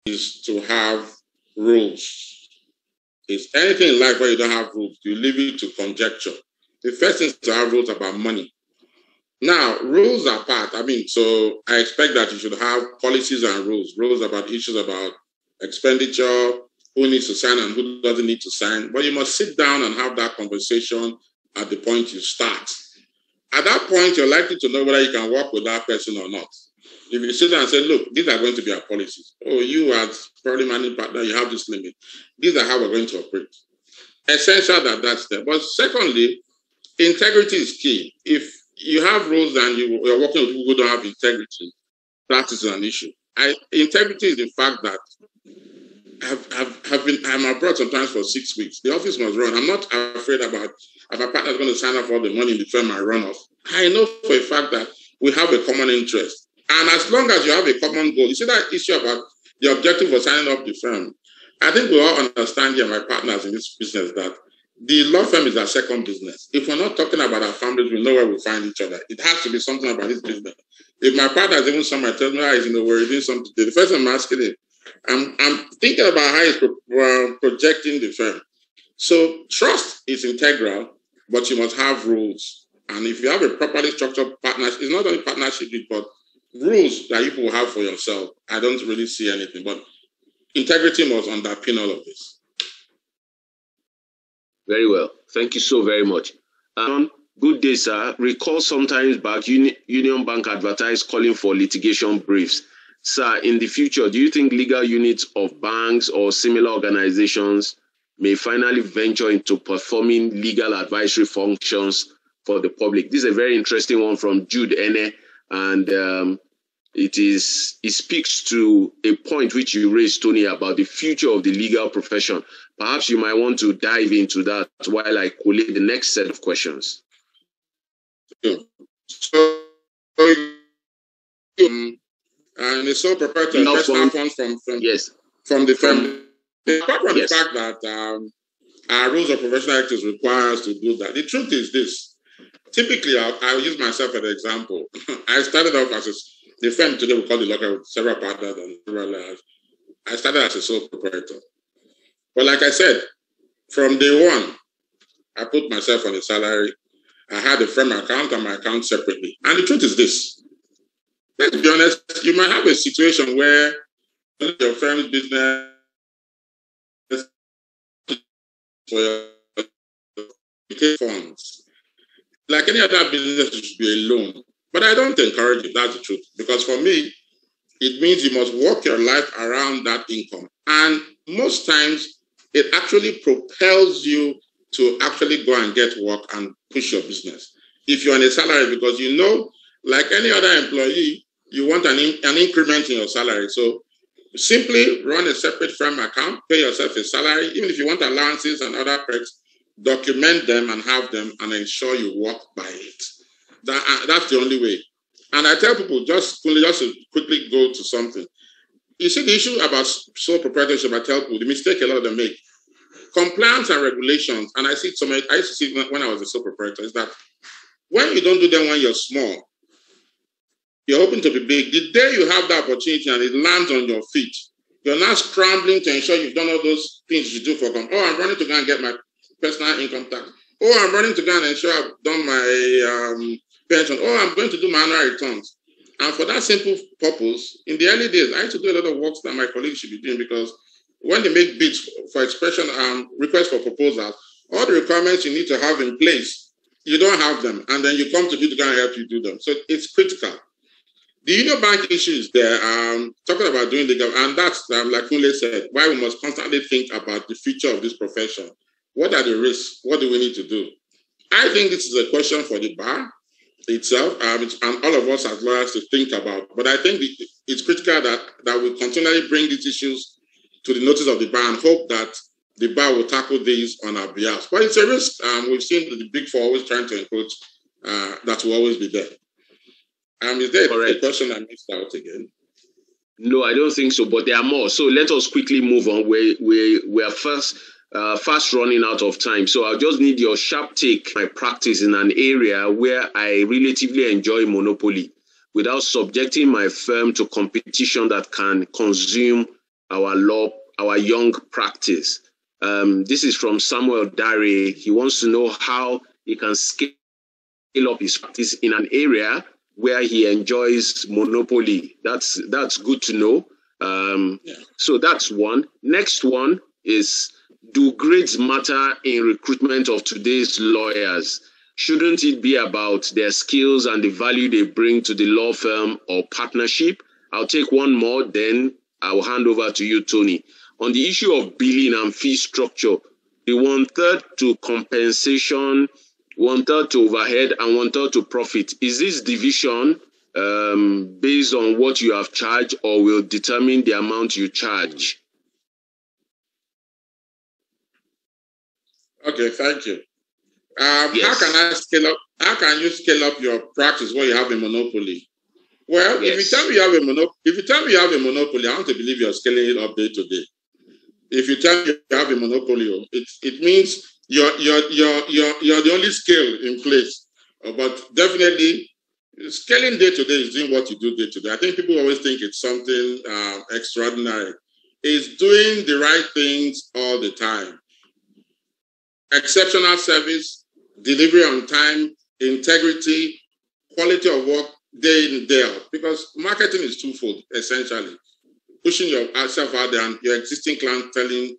is to have rules. It's anything in life where you don't have rules, you leave it to conjecture. The first thing is to have rules about money. Now, rules are part. So I expect that you should have policies and rules about issues about expenditure, who needs to sign and who doesn't need to sign. But you must sit down and have that conversation at the point you start. At that point, you're likely to know whether you can work with that person or not. If you sit down and say, look, these are going to be our policies. Oh, you as probably managing partner, you have this limit. These are how we're going to operate. Essential that's there. But secondly, integrity is key. If you have rules and you're working with people who don't have integrity, that is an issue. Integrity is the fact that I'm abroad sometimes for 6 weeks. The office must run. I'm not afraid about if my partner is going to sign up for all the money in the firm and run off. I know for a fact that we have a common interest. And as long as you have a common goal, you see that issue about the objective for signing up the firm. I think we all understand here, my partners in this business, that the law firm is our second business. If we're not talking about our families, we know where we find each other. It has to be something about this business. If my partner is even somewhere tells me, we're doing something today, the first time I'm asking him, I'm thinking about how he's projecting the firm. So trust is integral, but you must have rules. And if you have a properly structured partnership, it's not only partnership, but rules that you will have for yourself. I don't really see anything, but integrity must underpin all of this. Very well. Thank you so very much. Good day, sir. Recall sometimes back, Union Bank advertised calling for litigation briefs. Sir, in the future, do you think legal units of banks or similar organizations may finally venture into performing legal advisory functions for the public? This is a very interesting one from Jude Ene, and it speaks to a point which you raised, Tony, about the future of the legal profession. Perhaps you might want to dive into that while I collate the next set of questions. So, and the sole proprietor personal funds from the firm. Apart from the fact that our rules of professional ethics require us to do that, the truth is this. Typically, I'll use myself as an example. I started off as the firm today we call the Law Crest with several partners and several layers. I started as a sole proprietor. But like I said, from day one, I put myself on a salary. I had a firm account and my account separately. And the truth is this. Let's be honest, you might have a situation where your firm's business for your funds. Like any other business, it should be a loan. But I don't encourage it, that's the truth. Because for me, it means you must work your life around that income. And most times, it actually propels you to actually go and get work and push your business. If you're on a salary, because you know, like any other employee, you want an increment in your salary. So simply run a separate firm account, pay yourself a salary. Even if you want allowances and other perks, document them and have them and ensure you work by it. That's the only way. And I tell people, just to quickly go to something. You see the issue about sole proprietorship, I tell people, the mistake a lot of them make. Compliance and regulations, and I used to see when I was a sole proprietor, is that when you don't do them when you're small, you're hoping to be big. The day you have the opportunity and it lands on your feet, you're now scrambling to ensure you've done all those things you do for them. Oh, I'm running to go and get my personal income tax. Oh, I'm running to go and ensure I've done my pension. Oh, I'm going to do my annual returns. And for that simple purpose, in the early days, I used to do a lot of work that my colleagues should be doing, because when they make bids for expression and requests for proposals, all the requirements you need to have in place, you don't have them. And then you come to me to go and help you do them. So it's critical. The Union Bank issue is there, talking about doing legal, and that's, like Kunle said, why we must constantly think about the future of this profession. What are the risks? What do we need to do? I think this is a question for the bar itself, and all of us as lawyers to think about. But I think it's critical that we continually bring these issues to the notice of the bar and hope that the bar will tackle these on our behalf. But it's a risk. We've seen the Big Four always trying to encourage that will always be there. Is there a question I missed out again? No, I don't think so, but there are more. So let us quickly move on. We are fast running out of time. So I'll just need your sharp take. My practice in an area where I relatively enjoy monopoly without subjecting my firm to competition that can consume our young practice. This is from Samuel Dare. He wants to know how he can scale up his practice in an area where he enjoys monopoly. That's good to know. So that's one. Next one is, do grades matter in recruitment of today's lawyers? Shouldn't it be about their skills and the value they bring to the law firm or partnership? I'll take one more, then I'll hand over to you, Tony. On the issue of billing and fee structure, the 1/3 to compensation, 1/3 to overhead, and 1/3 to profit, is this division based on what you have charged, or will determine the amount you charge? Okay, thank you. Yes. How can I scale up? How can you scale up your practice when you have a monopoly? Well, Yes. if you tell me you have a monopoly, I want to believe you're scaling it up day to day. If you tell me you have a monopoly, it means you're the only scale in place. But definitely, scaling day to day is doing what you do day to day. I think people always think it's something extraordinary. It's doing the right things all the time. Exceptional service, delivery on time, integrity, quality of work, day in, day out. Because marketing is twofold, essentially. Pushing yourself out there and your existing clients telling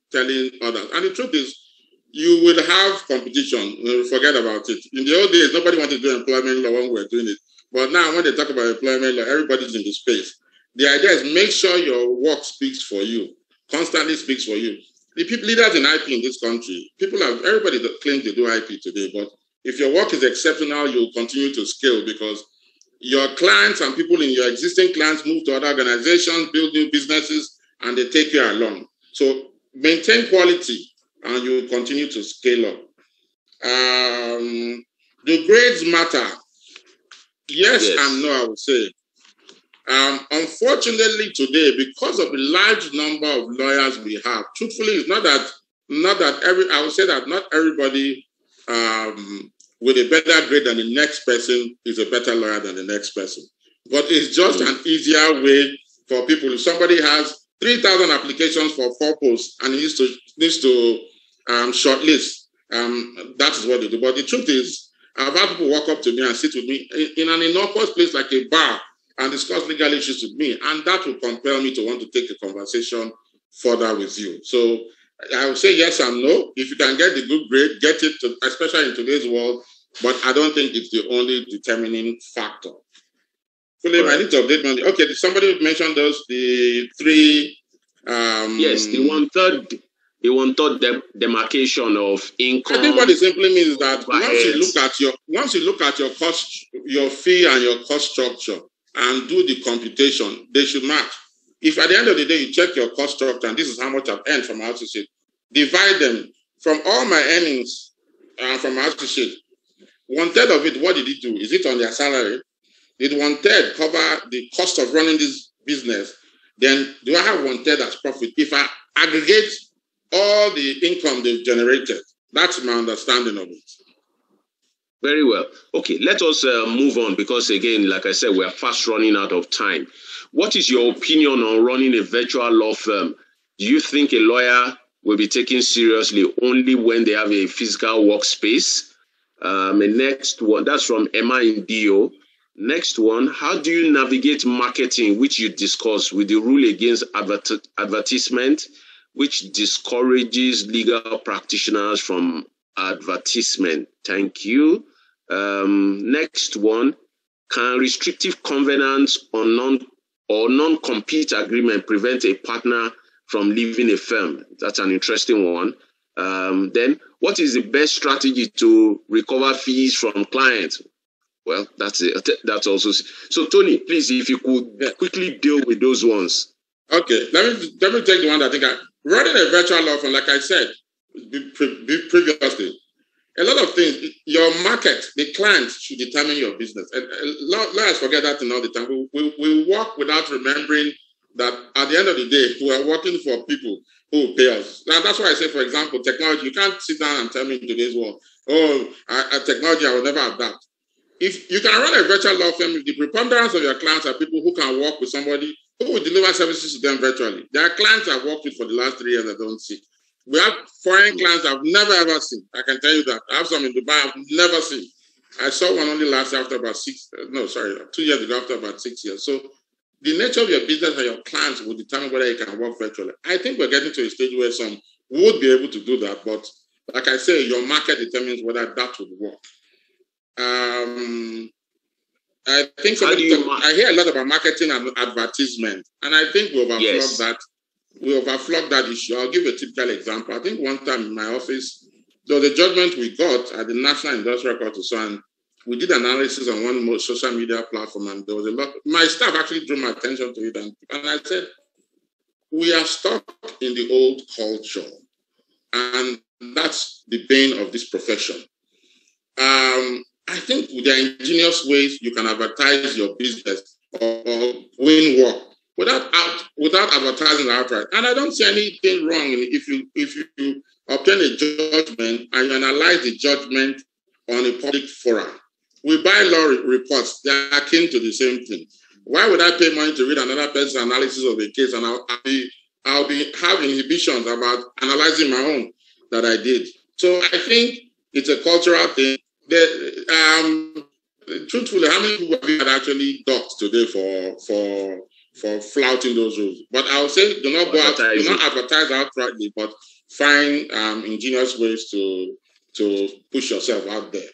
others. And the truth is, you will have competition. Forget about it. In the old days, nobody wanted to do employment law when we were doing it. But now, when they talk about employment law, everybody's in the space. The idea is make sure your work speaks for you, constantly speaks for you. The people leaders in IP in this country, everybody that claims they do IP today, but if your work is exceptional, you'll continue to scale because your clients and people in your existing clients move to other organizations, build new businesses, and they take you along. So maintain quality and you will continue to scale up. Do grades matter? Yes and no, I would say. Unfortunately today, because of the large number of lawyers we have, truthfully, it's I would say that not everybody with a better grade than the next person is a better lawyer than the next person. But it's just an easier way for people. If somebody has 3,000 applications for 4 posts and he needs to shortlist, that is what they do. But the truth is, I've had people walk up to me and sit with me in an innocuous place like a bar and discuss legal issues with me, and that will compel me to want to take a conversation further with you. So I would say yes and no. If you can get the good grade, get it, especially in today's world, but I don't think it's the only determining factor. Philip, I need to update me on the, okay, somebody mentioned the 3... yes, the 1/3 demarcation of income. I think what it simply means is that once you look at your cost, your fee and your cost structure, and do the computation, they should match. If at the end of the day you check your cost structure and this is how much I've earned from my associate, divide them from all my earnings from my associate. 1/3 of it, what did it do? Is it on their salary? Did 1/3 cover the cost of running this business? Then do I have 1/3 as profit? If I aggregate all the income they've generated, that's my understanding of it. Very well. Okay, let us move on because, again, like I said, we're fast running out of time. What is your opinion on running a virtual law firm? Do you think a lawyer will be taken seriously only when they have a physical workspace? The next one, that's from Emma Indio. Next one, how do you navigate marketing, which you discussed, with the rule against advertisement, which discourages legal practitioners from advertisement? Thank you. Next one, can restrictive covenants or non-compete agreement prevent a partner from leaving a firm? That's an interesting one. Then, what is the best strategy to recover fees from clients? Well, that's it. That's also. So, Tony, please, if you could quickly deal with those ones. Okay, let me take the one that I think running a virtual law firm, like I said previously, a lot of things, your market, the clients should determine your business. And lawyers forget that all the time. We work without remembering that at the end of the day, we are working for people who will pay us. Now, that's why I say, for example, technology, you can't sit down and tell me in today's world, technology, I will never adapt. If you can run a virtual law firm, if the preponderance of your clients are people who can work with somebody who will deliver services to them virtually. There are clients I've worked with for the last 3 years I don't see. We have foreign clients I've never ever seen. I can tell you that. I have some in Dubai I've never seen. I saw one only last year after about 2 years ago after about 6 years. So the nature of your business and your clients will determine whether you can work virtually. I think we're getting to a stage where some would be able to do that, but like I say, your market determines whether that would work. I think I hear a lot about marketing and advertisement, and I think we overflog that. We overflog that issue. I'll give a typical example. I think one time in my office, there was a judgment we got at the National Industrial Court, and we did analysis on one social media platform, and there was a lot. My staff actually drew my attention to it, and I said, we are stuck in the old culture, and that's the bane of this profession. I think there are ingenious ways you can advertise your business or win work without advertising outright. And I don't see anything wrong if you obtain a judgment and you analyze the judgment on a public forum. We buy law reports; they are akin to the same thing. Why would I pay money to read another person's analysis of a case, and I'll have inhibitions about analyzing my own that I did? So I think it's a cultural thing. Truthfully, how many people have you actually docked today for flouting those rules? But I'll say, do not go out, do not advertise outrightly, but find ingenious ways to push yourself out there.